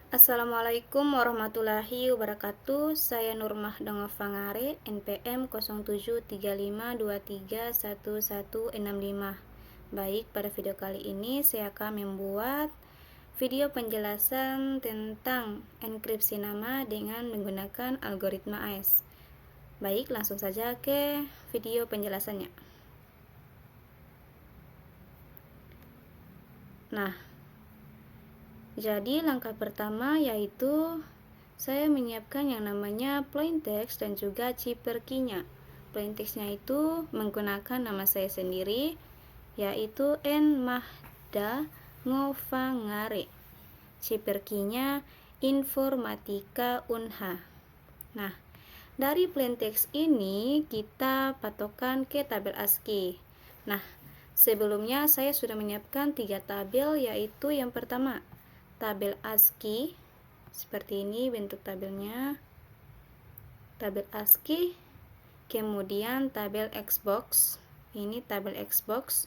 Assalamualaikum warahmatullahi wabarakatuh. Saya Nurmah Dongofangare, NPM 0775231165. Baik, pada video kali ini saya akan membuat video penjelasan tentang enkripsi nama dengan menggunakan algoritma AES. Baik, langsung saja ke video penjelasannya. Nah, jadi langkah pertama yaitu saya menyiapkan yang namanya plain text dan juga cipher key-nya. Plain text-nya itu menggunakan nama saya sendiri, yaitu N Mahda Ngofangare. Cipher key-nya Informatika Unha. Nah, dari plain text ini kita patokan ke tabel ASCII. Nah, sebelumnya saya sudah menyiapkan 3 tabel, yaitu yang pertama tabel ASCII. Seperti ini bentuk tabelnya, tabel ASCII, kemudian tabel Xbox, ini tabel Xbox,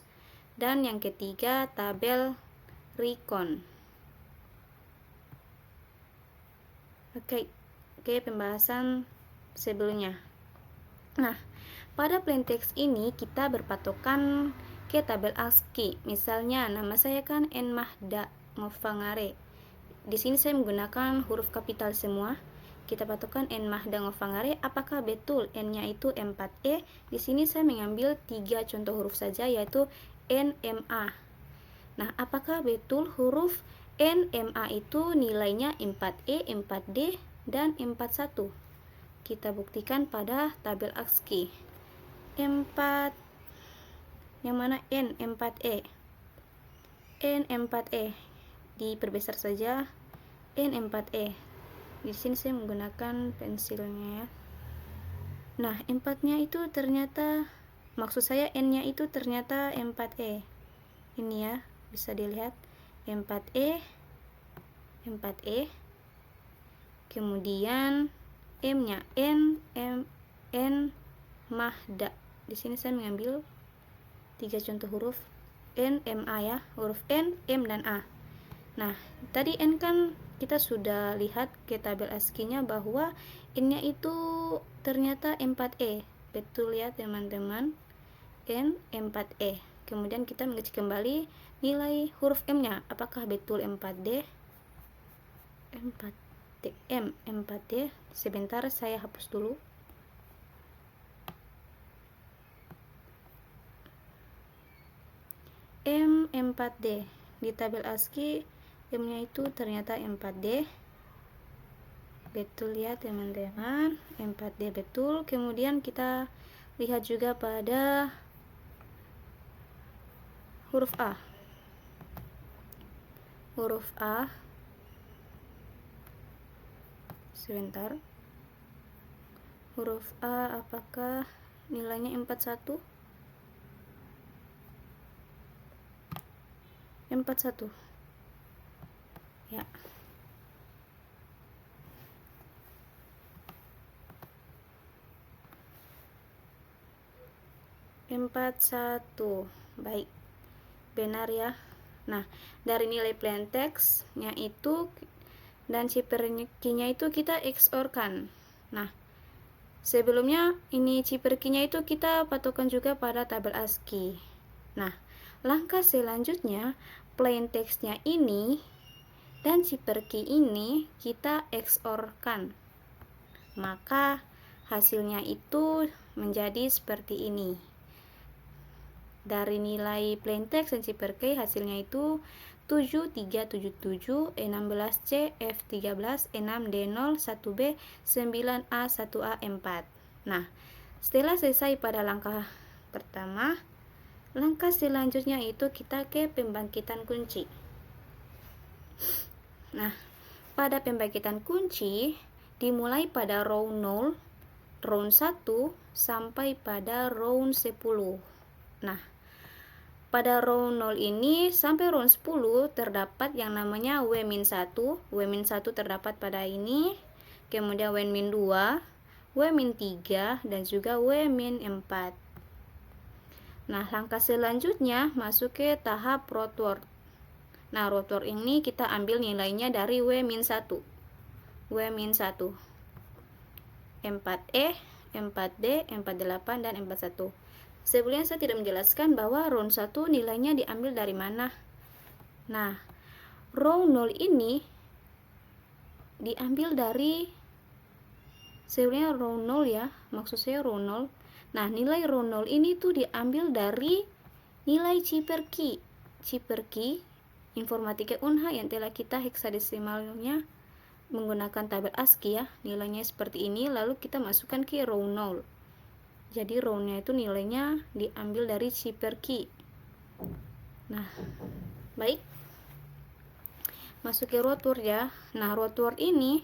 dan yang ketiga tabel Recon. Oke, pembahasan sebelumnya. Nah, pada plain text ini kita berpatokan ke tabel ASCII. Misalnya nama saya kan N Mahda Ngofangare. Di sini saya menggunakan huruf kapital semua. Kita patokan N Mahda Ngofangare. Apakah betul N-nya itu M4E? Di sini saya mengambil 3 contoh huruf saja, yaitu NMA. Nah, apakah betul huruf NMA itu nilainya 4E, 4D, dan 41? Kita buktikan pada tabel ASCII. 4, yang mana N, 4E. N, 4E. Diperbesar saja N4E. Di sini saya menggunakan pensilnya ya. Nah, 4-nya itu ternyata, maksud saya N-nya itu ternyata 4E. Ini ya, bisa dilihat 4E, 4E. Kemudian M-nya N Mahda. Di sini saya mengambil 3 contoh huruf NMA ya, huruf N, M, dan A. Nah, tadi N kan kita sudah lihat ke tabel ASCII-nya bahwa N-nya itu ternyata 4E. Betul ya teman-teman, N 4E. Kemudian kita mengecek kembali nilai huruf M-nya. Apakah betul 4D? 4D, M 4D. Sebentar saya hapus dulu. M 4D. Di tabel ASCII M-nya itu ternyata 4D. Betul ya teman-teman, 4D betul. Kemudian kita lihat juga pada huruf A. Huruf A. Sebentar. Huruf A apakah nilainya 41? 41. Ya. M41. Baik. Benar ya. Nah, dari nilai plain text-nya itu dan cipher key-nya itu kita XOR-kan. Nah, sebelumnya ini cipher key-nya itu kita patokan juga pada tabel ASCII. Nah, langkah selanjutnya plain text-nya ini dan cipher key ini kita XOR-kan. Maka hasilnya itu menjadi seperti ini. Dari nilai plain text dan cipher key hasilnya itu 7377, 16C, F13, 6D0, 1B, 9A, 1A, 4. Nah, setelah selesai pada langkah pertama, langkah selanjutnya itu kita ke pembangkitan kunci. Nah, pada pembangkitan kunci dimulai pada row 0, row 1 sampai pada row 10. Nah, pada row 0 ini sampai row 10 terdapat yang namanya W-1. W-1 terdapat pada ini. Kemudian W-2, W-3, dan juga W-4. Nah, langkah selanjutnya masuk ke tahap root word. Nah, rotor ini kita ambil nilainya dari W-1. W-1. 4E, 4B, 48, dan 41. Sebelumnya saya tidak menjelaskan bahwa row 1 nilainya diambil dari mana. Nah, row 0 ini diambil dari sebelumnya row 0 ya, maksud saya row 0. Nah, nilai row 0 ini tuh diambil dari nilai Ciperki Informatika Unha yang telah kita heksadesimalnya menggunakan tabel ASCII ya. Nilainya seperti ini, lalu kita masukkan ke row 0. Jadi row-nya itu nilainya diambil dari Ciperki. Nah, baik. Masuk ke rotor ya. Nah, rotor ini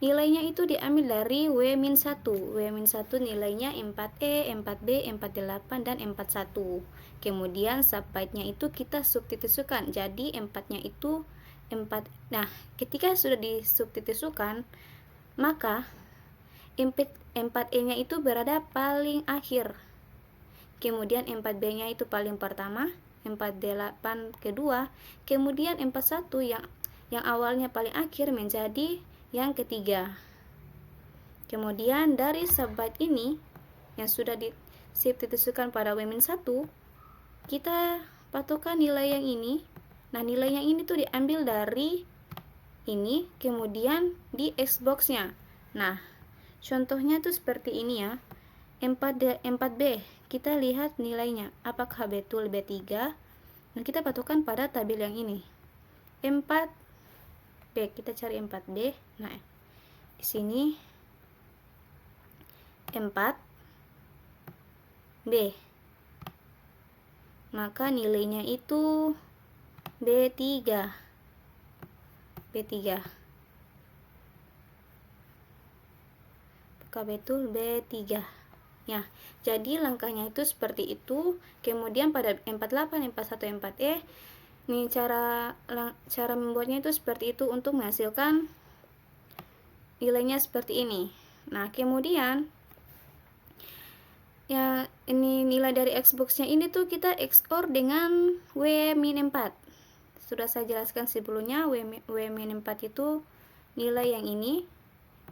nilainya itu diambil dari W-1. W-1 nilainya 4E, 4B, 48, dan 41. Kemudian subbyte-nya itu kita substitusikan. Jadi 4-nya itu 4. Nah, ketika sudah disubstitusikan, maka 4E-nya itu berada paling akhir. Kemudian 4B-nya itu paling pertama, 48 kedua, kemudian 41 yang awalnya paling akhir menjadi yang ketiga. Kemudian dari subbyte ini yang sudah disubstitusikan pada W-1, kita patokan nilai yang ini. Nah, nilai yang ini tuh diambil dari ini, kemudian di Xbox-nya. Nah, contohnya tuh seperti ini ya. 4B, kita lihat nilainya apakah betul B3. Nah, kita patokan pada tabel yang ini. 4B, kita cari 4B. Nah, di sini 4B, maka nilainya itu B3. Apakah betul B3 ya? Jadi langkahnya itu seperti itu. Kemudian pada 48, 41, 4E ini cara membuatnya itu seperti itu untuk menghasilkan nilainya seperti ini. Nah, kemudian ya, ini nilai dari Xbox-nya ini tuh kita XOR dengan W-4. Sudah saya jelaskan sebelumnya, W-4 itu nilai yang ini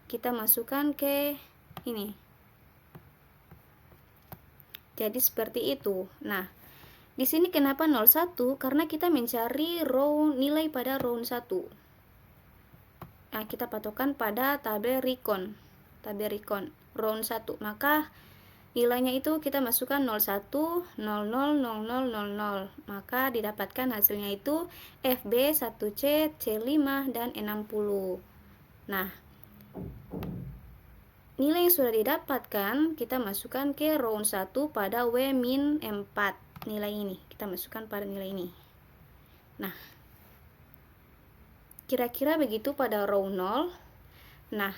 kita masukkan ke ini. Jadi seperti itu. Nah, di sini kenapa 01? Karena kita mencari nilai pada row 1. Nah, kita patokan pada tabel recon row 1. Maka nilainya itu kita masukkan 01, 00, 00, 00. Maka didapatkan hasilnya itu FB, 1C, C5, dan 60. Nah, nilai yang sudah didapatkan kita masukkan ke row 1 pada W-4. Nilai ini kita masukkan pada nilai ini. Nah, kira-kira begitu pada row 0. Nah,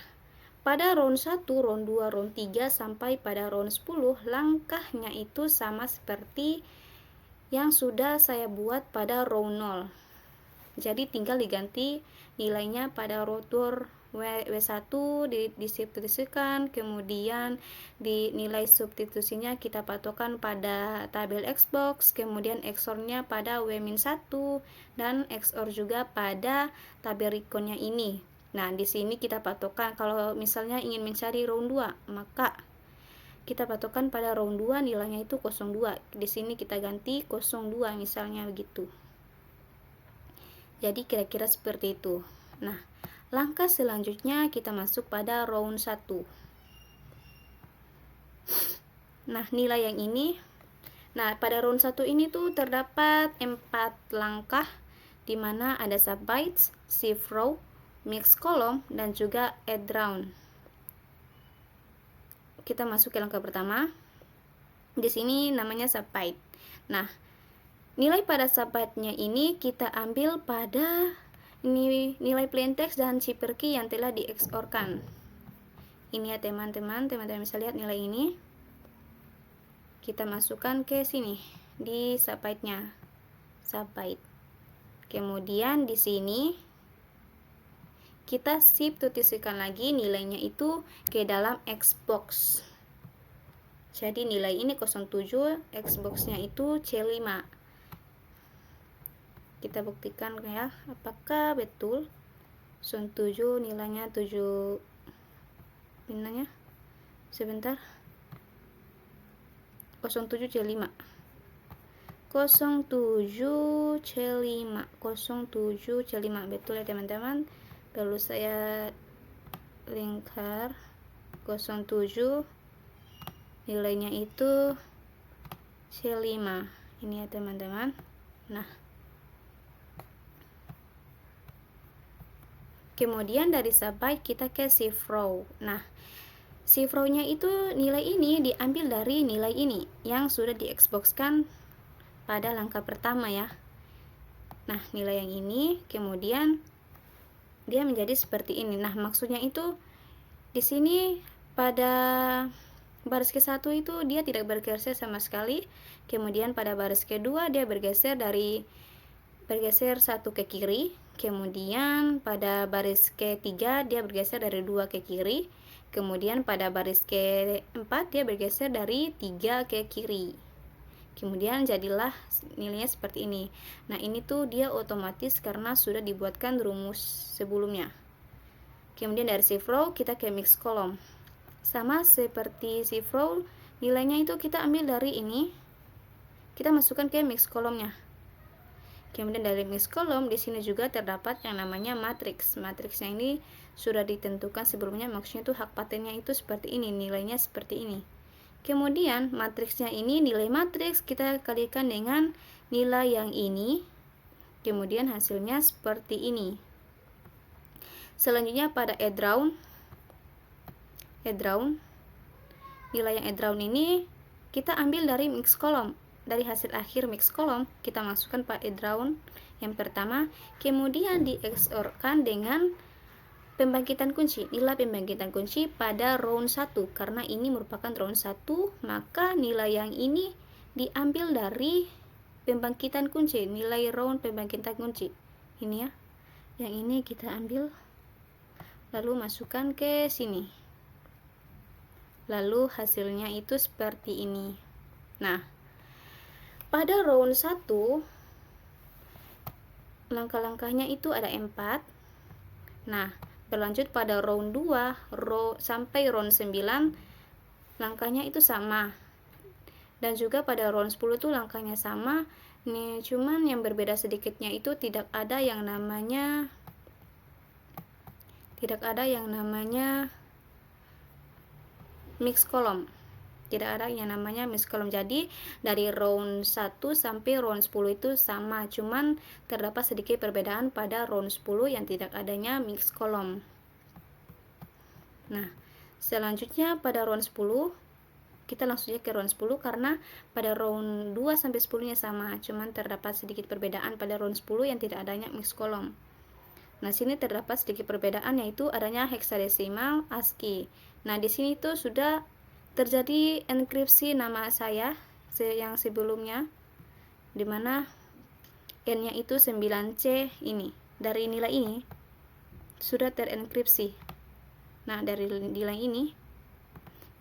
pada row 1, row 2, row 3 sampai pada row 10 langkahnya itu sama seperti yang sudah saya buat pada row 0. Jadi tinggal diganti nilainya pada rotor W1 disubstitusikan, kemudian di nilai substitusinya kita patokan pada tabel Xbox, kemudian XOR-nya pada W-1 dan XOR juga pada tabel recon-nya ini. Nah, di sini kita patokan kalau misalnya ingin mencari row 2, maka kita patokan pada row 2 nilainya itu 02. Di sini kita ganti 02 misalnya begitu. Jadi kira-kira seperti itu. Nah, langkah selanjutnya kita masuk pada row 1. Nah, nilai yang ini. Nah, pada row 1 ini tuh terdapat 4 langkah di mana ada subbytes, shift row, mix column, dan juga add round. Kita masuk ke langkah pertama. Di sini namanya subbyte. Nah, nilai pada subbyte-nya ini kita ambil pada ini nilai plaintext dan Ciperki yang telah di XOR-kan. Ini ya teman-teman bisa lihat nilai ini. Kita masukkan ke sini di subbyte-nya. Subbyte. Kemudian di sini kita substitusikan lagi nilainya itu ke dalam Xbox. Jadi nilai ini 07, Xbox-nya itu C5. Kita buktikan ya, apakah betul 07 nilainya 7 nilainya sebentar 07C5 07C5 betul ya teman-teman. Lalu saya lingkar 07 nilainya itu C5 ini ya teman-teman. Nah, kemudian dari subbyte kita ke shift row. Nah, shift row-nya itu nilai ini diambil dari nilai ini yang sudah di-xbox-kan pada langkah pertama ya. Nah, nilai yang ini kemudian dia menjadi seperti ini. Nah, maksudnya itu di sini pada baris ke-1 itu dia tidak bergeser sama sekali. Kemudian pada baris kedua dia bergeser satu ke kiri. Kemudian pada baris ke-3 dia bergeser dari 2 ke kiri. Kemudian pada baris ke-4 dia bergeser dari 3 ke kiri. Kemudian jadilah nilainya seperti ini. Nah, ini tuh dia otomatis karena sudah dibuatkan rumus sebelumnya. Kemudian dari shift row kita ke mix column. Sama seperti shift row, nilainya itu kita ambil dari ini. Kita masukkan ke mix column-nya. Kemudian dari mix column di sini juga terdapat yang namanya matriks. Matriksnya ini sudah ditentukan sebelumnya, maksudnya itu hak patennya itu seperti ini, nilainya seperti ini. Kemudian matriksnya ini, nilai matriks kita kalikan dengan nilai yang ini. Kemudian hasilnya seperti ini. Selanjutnya pada add round, nilai yang add round ini kita ambil dari mix column. Dari hasil akhir mix column kita masukkan pada add round yang pertama, kemudian di XOR-kan dengan pembangkitan kunci, nilai pembangkitan kunci pada round 1. Karena ini merupakan round 1, maka nilai yang ini diambil dari pembangkitan kunci, nilai round pembangkitan kunci. Ini ya. Yang ini kita ambil lalu masukkan ke sini. Lalu hasilnya itu seperti ini. Nah, pada round 1 langkah-langkahnya itu ada 4. Nah, berlanjut pada round 2 sampai round 9 langkahnya itu sama. Dan juga pada round 10 itu langkahnya sama. Nih, cuman yang berbeda sedikitnya itu tidak ada yang namanya mix column. Tidak ada yang namanya mix column. Jadi dari round 1 sampai round 10 itu sama, cuman terdapat sedikit perbedaan pada round 10 yang tidak adanya mix column. Nah, selanjutnya pada round 10 kita langsung aja ke round 10 karena pada round 2 sampai 10 nya sama, cuman terdapat sedikit perbedaan pada round 10 yang tidak adanya mix column. Nah, sini terdapat sedikit perbedaan yaitu adanya heksadesimal ASCII. Nah, di sini tuh sudah terjadi enkripsi nama saya yang sebelumnya, dimana n-nya itu 9C ini. Dari nilai ini sudah terenkripsi. Nah, dari nilai ini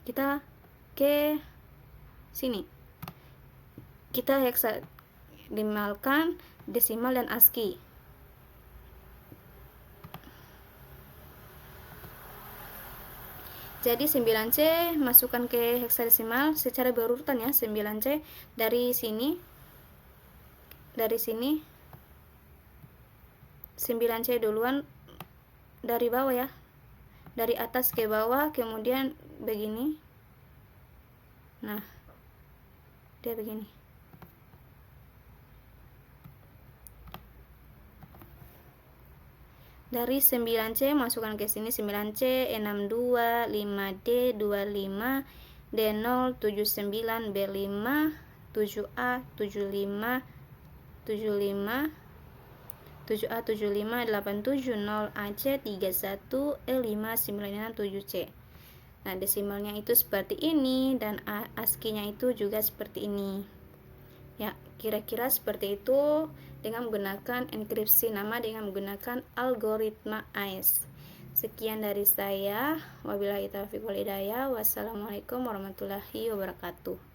kita ke sini. Kita heksadesimalkan desimal dan ASCII. Jadi 9C masukkan ke heksadesimal secara berurutan ya. 9C dari sini 9C duluan dari bawah ya, dari atas ke bawah, kemudian begini. Nah, dia begini. Dari 9C masukkan ke sini 9C 62 5D 25 D0 79 B5 7A 75 75 7A 75 87 0 AC 31 E5 96 7C. Nah, desimalnya itu seperti ini dan ASCII-nya itu juga seperti ini. Ya, kira-kira seperti itu dengan menggunakan enkripsi nama dengan menggunakan algoritma AES. Sekian dari saya. Wabillahi taufiq wal hidayah. Wassalamualaikum warahmatullahi wabarakatuh.